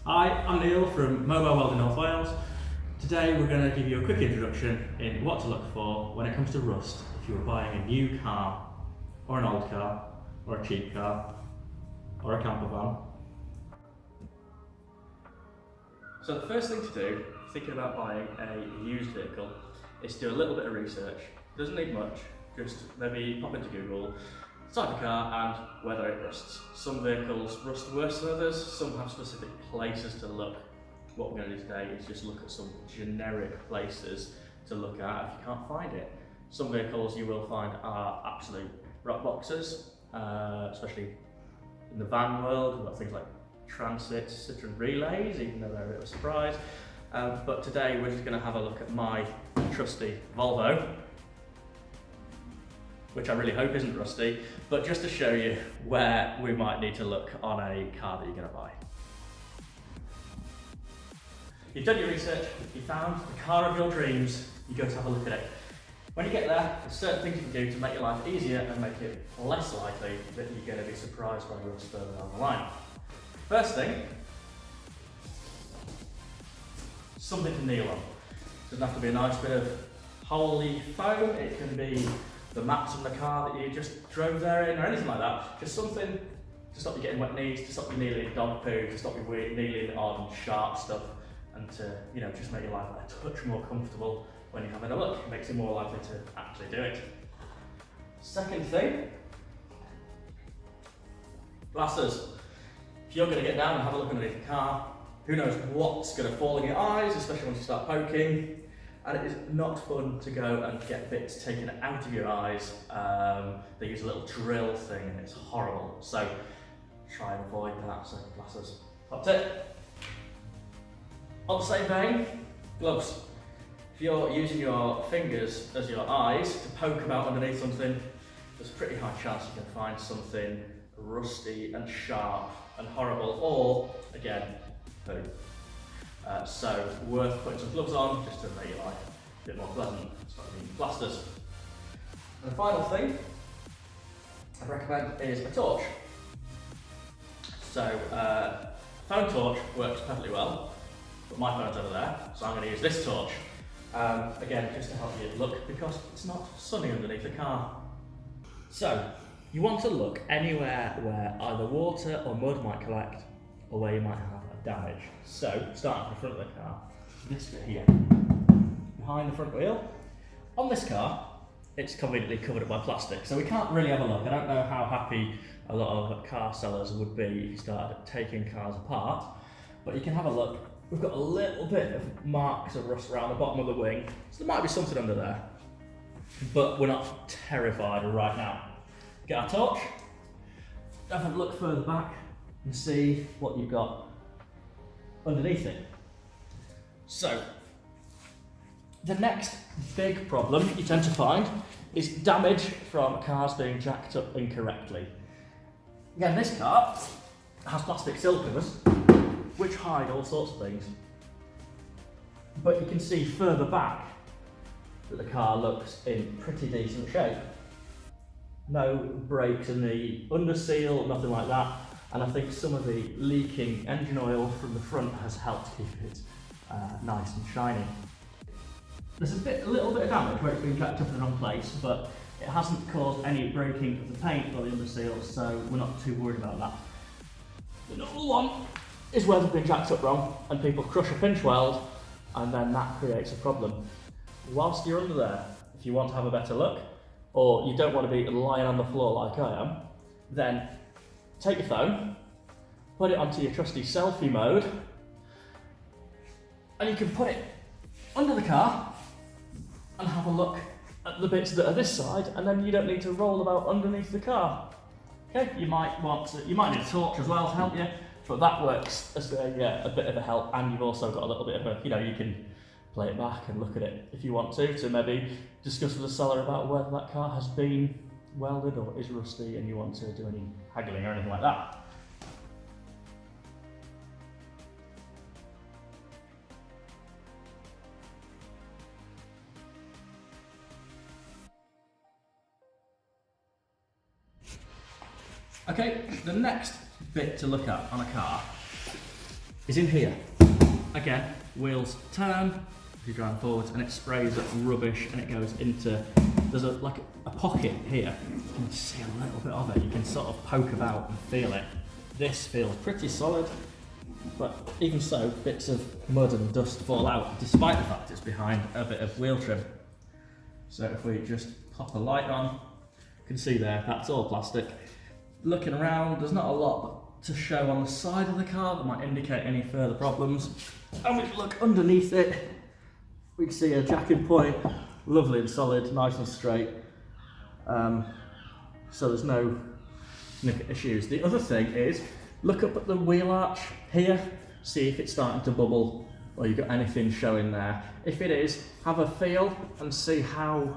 Hi, I'm Neil from Mobile Welding North Wales. Today we're going to give you a quick introduction in what to look for when it comes to rust if you're buying a new car, or an old car, or a cheap car, or a camper van. So the first thing to do, thinking about buying a used vehicle, is to do a little bit of research. Doesn't need much, just maybe pop into Google, type of car and whether it rusts. Some vehicles rust worse than others, some have specific places to look. What we're going to do today is just look at some generic places to look at if you can't find it. Some vehicles you will find are absolute rock boxes, especially in the van world. We've got things like Transits, Citroen Relays, even though they're a bit of a surprise. But today we're just going to have a look at my trusty Volvo, which I really hope isn't rusty, but just to show you where we might need to look on a car that you're going to buy. You've done your research, you found the car of your dreams, you go to have a look at it. When you get there, there's certain things you can do to make your life easier and make it less likely that you're going to be surprised by rust further down the line. First thing, something to kneel on. It doesn't have to be a nice bit of holy foam, it can be the mats on the car that you just drove there in or anything like that. Just something to stop you getting wet knees, to stop you kneeling in dog poo, to stop you kneeling on sharp stuff, and to just make your life a touch more comfortable when you're having a look. It makes you more likely to actually do it. Second thing, glasses. If you're going to get down and have a look underneath the car, who knows what's going to fall in your eyes, especially once you start poking. And it is not fun to go and get bits taken out of your eyes. They use a little drill thing and it's horrible. So try and avoid that, so glasses. Top tip. On the same vein, gloves. If you're using your fingers as your eyes to poke about underneath something, there's a pretty high chance you can find something rusty and sharp and horrible, or again, poo. So worth putting some gloves on just to make your life a bit more pleasant. Stop using plasters. And the final thing I'd recommend is a torch. So phone torch works perfectly well, but my phone's over there, so I'm going to use this torch. Again, just to help you look, because it's not sunny underneath the car. So you want to look anywhere where either water or mud might collect, or where you might have damage. So, starting from the front of the car, this bit here, behind the front wheel. On this car, it's conveniently covered up by plastic, so we can't really have a look. I don't know how happy a lot of car sellers would be if you started taking cars apart, but you can have a look. We've got a little bit of marks of rust around the bottom of the wing, so there might be something under there, but we're not terrified right now. Get our torch, have a look further back and see what you've got underneath it. So, the next big problem you tend to find is damage from cars being jacked up incorrectly. Again, this car has plastic cylinders which hide all sorts of things, but you can see further back that the car looks in pretty decent shape. No breaks in the underseal, nothing like that. And I think some of the leaking engine oil from the front has helped keep it nice and shiny. There's a little bit of damage where it's been jacked up in the wrong place, but it hasn't caused any breaking of the paint or the underseal, so we're not too worried about that. The normal one is where they've been jacked up wrong, and people crush a pinch weld, and then that creates a problem. Whilst you're under there, if you want to have a better look, or you don't want to be lying on the floor like I am, then take your phone, put it onto your trusty selfie mode, and you can put it under the car and have a look at the bits that are this side, and then you don't need to roll about underneath the car. Okay, you might need a torch as well to help you, but that works as a bit of a help, and you've also got a little bit of a, you can play it back and look at it if you want to maybe discuss with the seller about whether that car has been welded or is rusty and you want to do any haggling or anything like that. Okay, the next bit to look at on a car is in here. Again, wheels turn, you're driving forwards, and it sprays up rubbish and it goes into, there's like a pocket here. You can see a little bit of it, you can sort of poke about and feel it. This feels pretty solid, but even so, bits of mud and dust fall out, despite the fact it's behind a bit of wheel trim. So if we just pop a light on, you can see there, that's all plastic. Looking around, there's not a lot to show on the side of the car that might indicate any further problems. And we look underneath it, we can see a jacking point, lovely and solid, nice and straight. So there's no issues. The other thing is, look up at the wheel arch here, see if it's starting to bubble or you've got anything showing there. If it is, have a feel and see how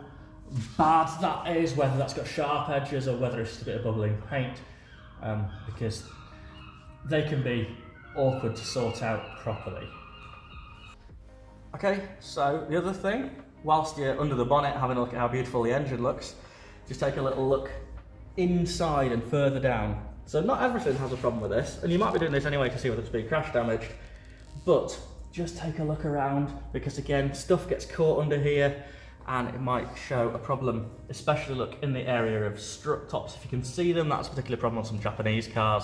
bad that is, whether that's got sharp edges or whether it's just a bit of bubbling paint, because they can be awkward to sort out properly. Okay, so the other thing, whilst you're under the bonnet having a look at how beautiful the engine looks, just take a little look inside and further down. So not everything has a problem with this, and you might be doing this anyway to see whether it's been crash damaged, but just take a look around, because again, stuff gets caught under here and it might show a problem, especially look in the area of strut tops. If you can see them, that's a particular problem on some Japanese cars.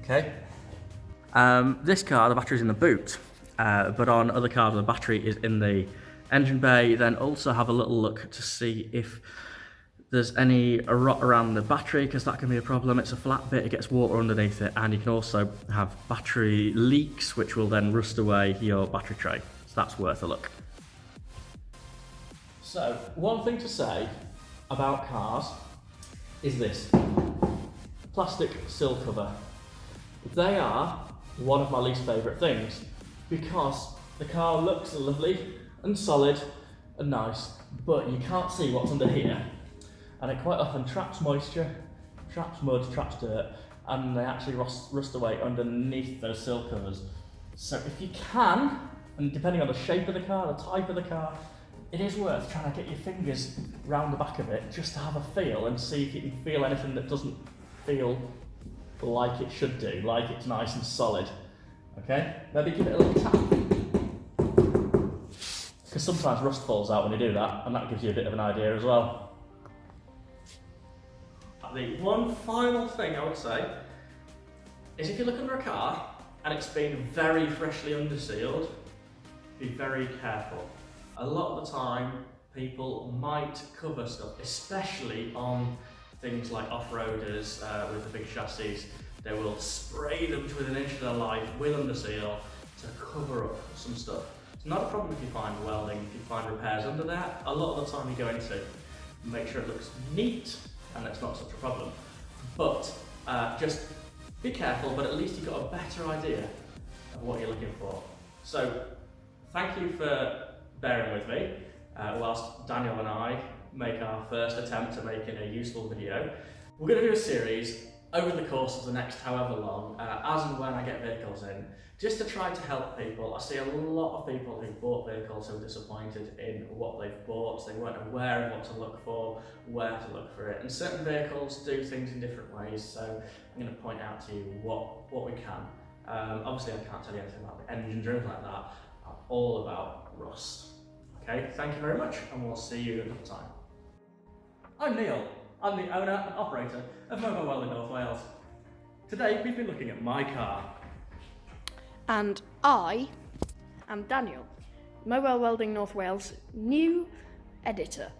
Okay. This car, the battery's in the boot, but on other cars the battery is in the engine bay. Then also have a little look to see if there's any rot around the battery, because that can be a problem. It's a flat bit, it gets water underneath it, and you can also have battery leaks which will then rust away your battery tray. So that's worth a look. So one thing to say about cars is this: plastic sill cover. They are one of my least favourite things, because the car looks lovely and solid and nice, but you can't see what's under here, and it quite often traps moisture, traps mud, traps dirt, and they actually rust away underneath those sill covers. So if you can, and depending on the shape of the car, the type of the car, it is worth trying to get your fingers round the back of it just to have a feel and see if you can feel anything that doesn't feel like it should do, like it's nice and solid. Okay, maybe give it a little tap, because sometimes rust falls out when you do that, and that gives you a bit of an idea as well. The one final thing I would say is, if you look under a car and it's been very freshly undersealed, be very careful. A lot of the time people might cover stuff, especially on things like off-roaders with the big chassis. They will spray them to within an inch of their life with underseal to cover up some stuff. It's not a problem if you find welding, if you find repairs under there. A lot of the time you go into, make sure it looks neat and it's not such a problem. But just be careful, but at least you've got a better idea of what you're looking for. So thank you for bearing with me whilst Daniel and I make our first attempt at making a useful video. We're going to do a series over the course of the next however long, as and when I get vehicles in, just to try to help people. I see a lot of people who've bought vehicles who are disappointed in what they've bought. They weren't aware of what to look for, where to look for it, and certain vehicles do things in different ways, so I'm going to point out to you what we can. Obviously I can't tell you anything about the engines or anything like that. I'm all about rust. Okay, thank you very much, and we'll see you another time. I'm Neil. I'm the owner and operator of Volvo Welding North Wales. Today we've been looking at my car. And I am Daniel, Mobile Welding North Wales' new editor.